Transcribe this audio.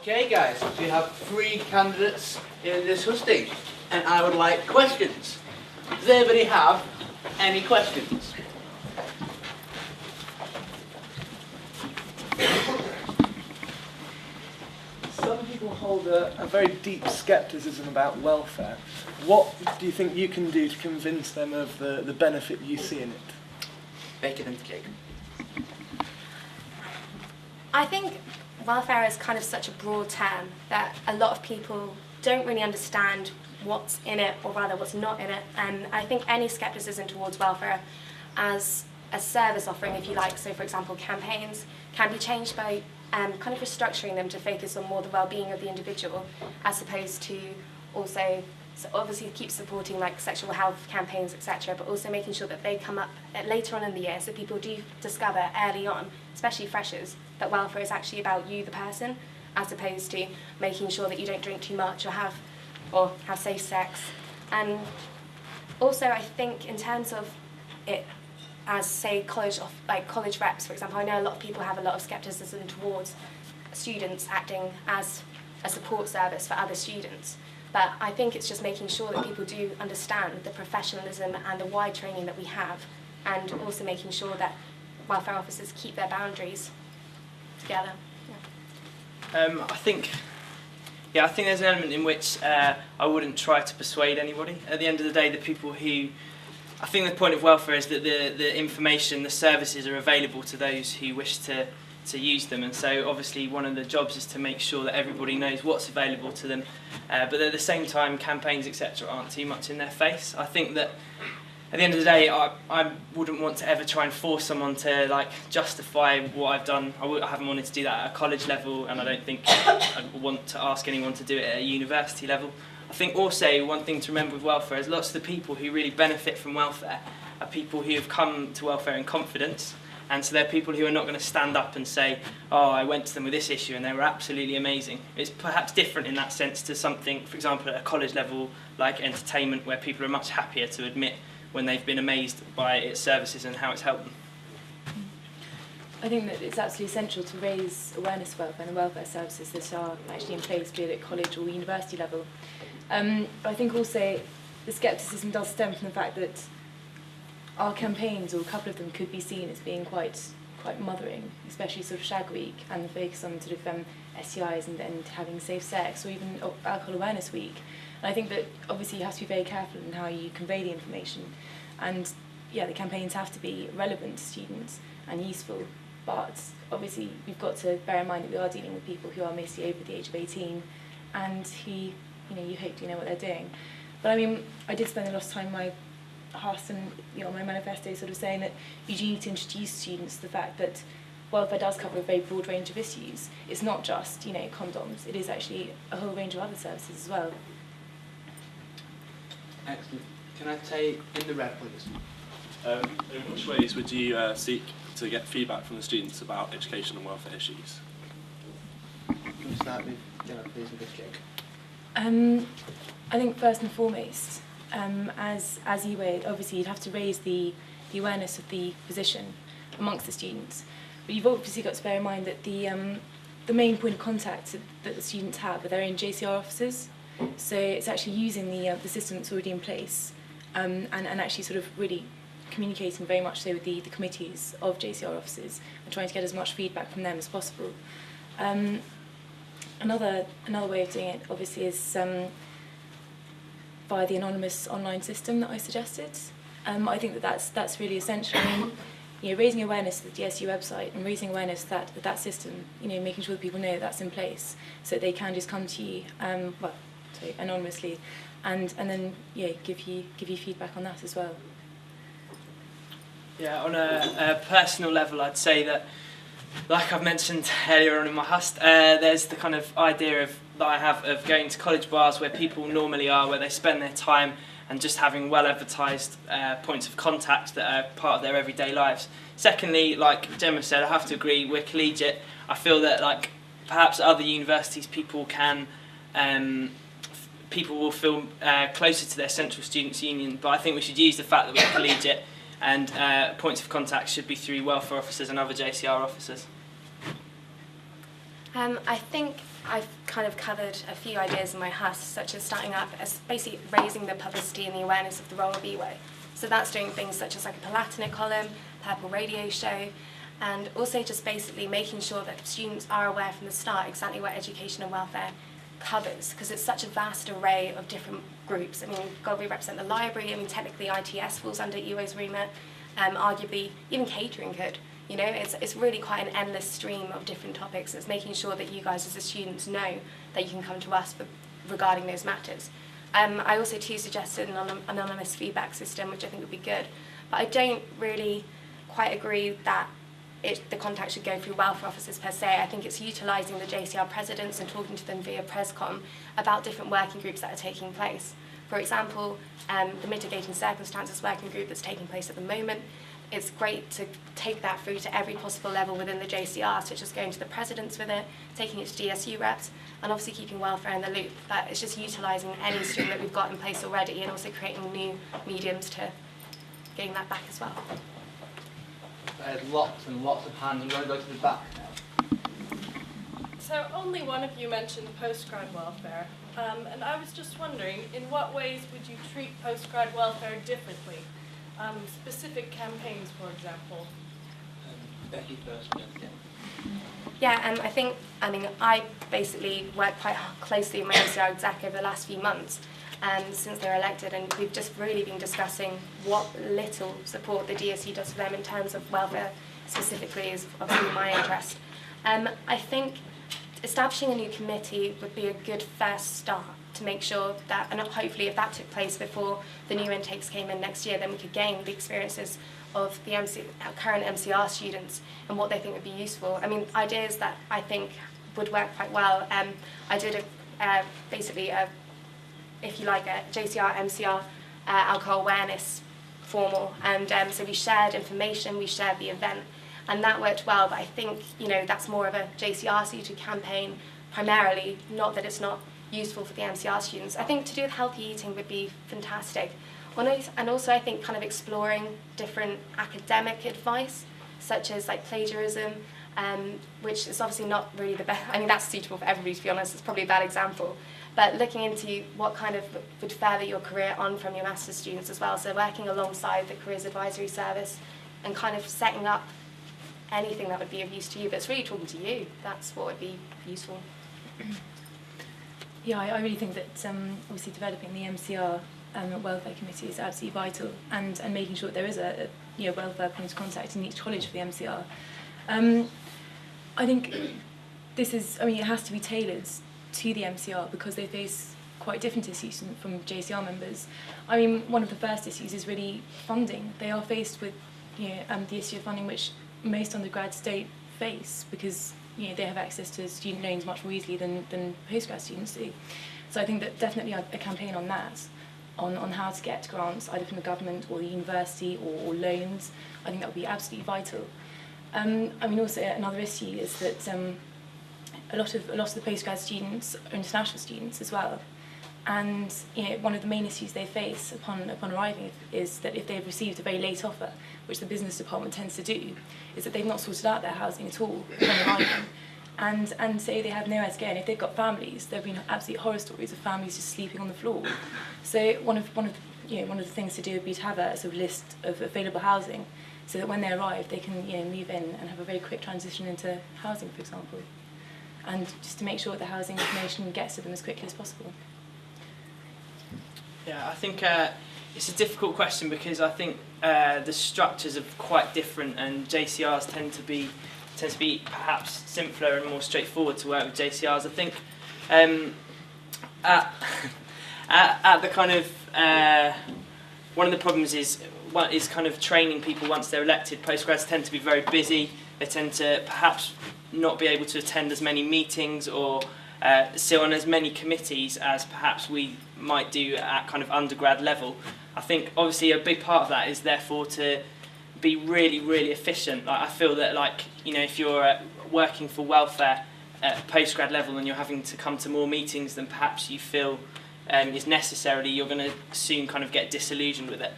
Okay guys, we have 3 candidates in this hosting and I would like questions. Does anybody have any questions? Some people hold a very deep scepticism about welfare. What do you think you can do to convince them of the benefit you see in it? Bacon and cake. I think welfare is kind of such a broad term that a lot of people don't really understand what's in it, or rather what's not in it. And I think any scepticism towards welfare as a service offering, if you like, so for example campaigns, can be changed by kind of restructuring them to focus on more the well-being of the individual, as opposed to also obviously keep supporting like sexual health campaigns, etc., but also making sure that they come up later on in the year so people do discover early on, especially freshers, that welfare is actually about you, the person, as opposed to making sure that you don't drink too much or have safe sex. And also I think in terms of it as, say, college reps, for example, I know a lot of people have a lot of scepticism towards students acting as a support service for other students. But I think it's just making sure that people do understand the professionalism and the wide training that we have, and also making sure that welfare officers keep their boundaries together. I think there's an element in which I wouldn't try to persuade anybody. At the end of the day, I think the point of welfare is that the information, the services are available to those who wish to use them, and so obviously one of the jobs is to make sure that everybody knows what's available to them, but at the same time campaigns etc. aren't too much in their face. I think that at the end of the day I wouldn't want to ever try and force someone to like justify what I've done. I haven't wanted to do that at a college level, and I don't think I want to ask anyone to do it at a university level. I think also one thing to remember with welfare is lots of the people who really benefit from welfare are people who have come to welfare in confidence. And so they're people who are not going to stand up and say, oh, I went to them with this issue and they were absolutely amazing. It's perhaps different in that sense to something, for example, at a college level like entertainment, where people are much happier to admit when they've been amazed by its services and how it's helped them. I think that it's absolutely essential to raise awareness of welfare and the welfare services that are actually in place, be it at college or university level. But I think also the scepticism does stem from the fact that our campaigns, or a couple of them, could be seen as being quite mothering, especially sort of Shag Week and the focus on sort of STIs and having safe sex, or even Alcohol Awareness Week. And I think that obviously you have to be very careful in how you convey the information. And yeah, the campaigns have to be relevant to students and useful, but obviously we've got to bear in mind that we are dealing with people who are mostly over the age of 18 and who, you hope know what they're doing. But I mean, I did spend a lot of time in my Hust and my manifesto sort of saying that you do need to introduce students to the fact that welfare does cover a very broad range of issues. It's not just condoms, it is actually a whole range of other services as well. Excellent. Can I take in the red, please? In which ways would you seek to get feedback from the students about education and welfare issues? Can we start with please, and cake? I think first and foremost, as you would, obviously you'd have to raise the awareness of the position amongst the students. But you've obviously got to bear in mind that the main point of contact that the students have are their own JCR officers. So it's actually using the system that's already in place and actually sort of really communicating very much so with the committees of JCR officers and trying to get as much feedback from them as possible. Another way of doing it obviously is via the anonymous online system that I suggested. I think that's really essential. I mean, raising awareness of the DSU website and raising awareness that system, making sure that people know that's in place, so that they can just come to you, anonymously, and then give you feedback on that as well. Yeah, on a personal level, I'd say that, like I've mentioned earlier on in my Hust, there's the kind of idea that I have of going to college bars where people normally are, where they spend their time, and just having well advertised points of contact that are part of their everyday lives. Secondly, like Gemma said, I have to agree, we're collegiate. I feel that like perhaps at other universities people will feel closer to their central students' union, but I think we should use the fact that we're collegiate, and points of contact should be through welfare officers and other JCR officers. I think I've kind of covered a few ideas in my HUS, such as starting up as basically raising the publicity and the awareness of the role of EWA. So that's doing things such as like a Palatinate column, Purple Radio Show, and also just basically making sure that students are aware from the start exactly what education and welfare covers, because it's such a vast array of different groups. I mean, God, we represent the library. I mean, technically ITS falls under EWA's remit. Arguably, even catering could. You know, it's really quite an endless stream of different topics. It's making sure that you guys as the students know that you can come to us regarding those matters. I also too suggested an anonymous feedback system, which I think would be good. But I don't really quite agree that the contact should go through welfare officers per se. I think it's utilising the JCR presidents and talking to them via Prescom about different working groups that are taking place. For example, the mitigating circumstances working group that's taking place at the moment. It's great to take that through to every possible level within the JCR, such as going to the presidents with it, taking it to DSU reps, and obviously keeping welfare in the loop. But it's just utilising any stream that we've got in place already and also creating new mediums to gain that back as well. There's lots and lots of hands. I'm going to go to the back now. So only one of you mentioned postgrad welfare, and I was just wondering, in what ways would you treat postgrad welfare differently? Specific campaigns, for example. Becky first. Yeah, I basically worked quite closely with my MCR exec over the last few months since they were elected, and we've just really been discussing what little support the DSU does for them in terms of welfare specifically is obviously my interest. I think establishing a new committee would be a good first start to make sure that, and hopefully if that took place before the new intakes came in next year, then we could gain the experiences of the current MCR students and what they think would be useful. I mean, ideas that I think would work quite well. I did if you like, a JCR, MCR alcohol awareness formal, and so we shared information, we shared the event, and that worked well. But I think, you know, that's more of a JCR suited campaign primarily, not that it's not useful for the MCR students. I think to do with healthy eating would be fantastic. And also I think kind of exploring different academic advice, such as like plagiarism, which is obviously not really the best. I mean, that's suitable for everybody, to be honest. It's probably a bad example. But looking into what kind of would further your career on from your master's students as well. So working alongside the Careers Advisory Service and kind of setting up anything that would be of use to you. But it's really talking to you. That's what would be useful. Yeah, I really think that obviously developing the MCR welfare committee is absolutely vital, and making sure that there is a welfare point of contact in each college for the MCR. I think it has to be tailored to the MCR because they face quite different issues from JCR members. I mean, one of the first issues is really funding. They are faced with the issue of funding which most undergrads don't face because they have access to student loans much more easily than postgrad students do. So I think that definitely a campaign on that, on how to get grants either from the government or the university or loans, I think that would be absolutely vital. I mean, also another issue is that a lot of the postgrad students are international students as well, and one of the main issues they face upon arriving is that if they've received a very late offer, which the business department tends to do, is that they've not sorted out their housing at all upon arriving, and so they have nowhere to go. And if they've got families, there have been absolute horror stories of families just sleeping on the floor. So one of the things to do would be to have a sort of list of available housing, so that when they arrive, they can move in and have a very quick transition into housing, for example, and just to make sure that the housing information gets to them as quickly as possible. Yeah, I think it's a difficult question because I think the structures are quite different, and JCRs tend to be perhaps simpler and more straightforward to work with JCRs. I think at the kind of one of the problems is kind of training people once they're elected. Postgrads tend to be very busy. They tend to perhaps not be able to attend as many meetings or sit on as many committees as perhaps we might do at kind of undergrad level. I think obviously a big part of that is therefore to be really, really efficient. Like, I feel that if you're working for welfare at postgrad level and you're having to come to more meetings than perhaps you feel is necessary, you're going to soon kind of get disillusioned with it.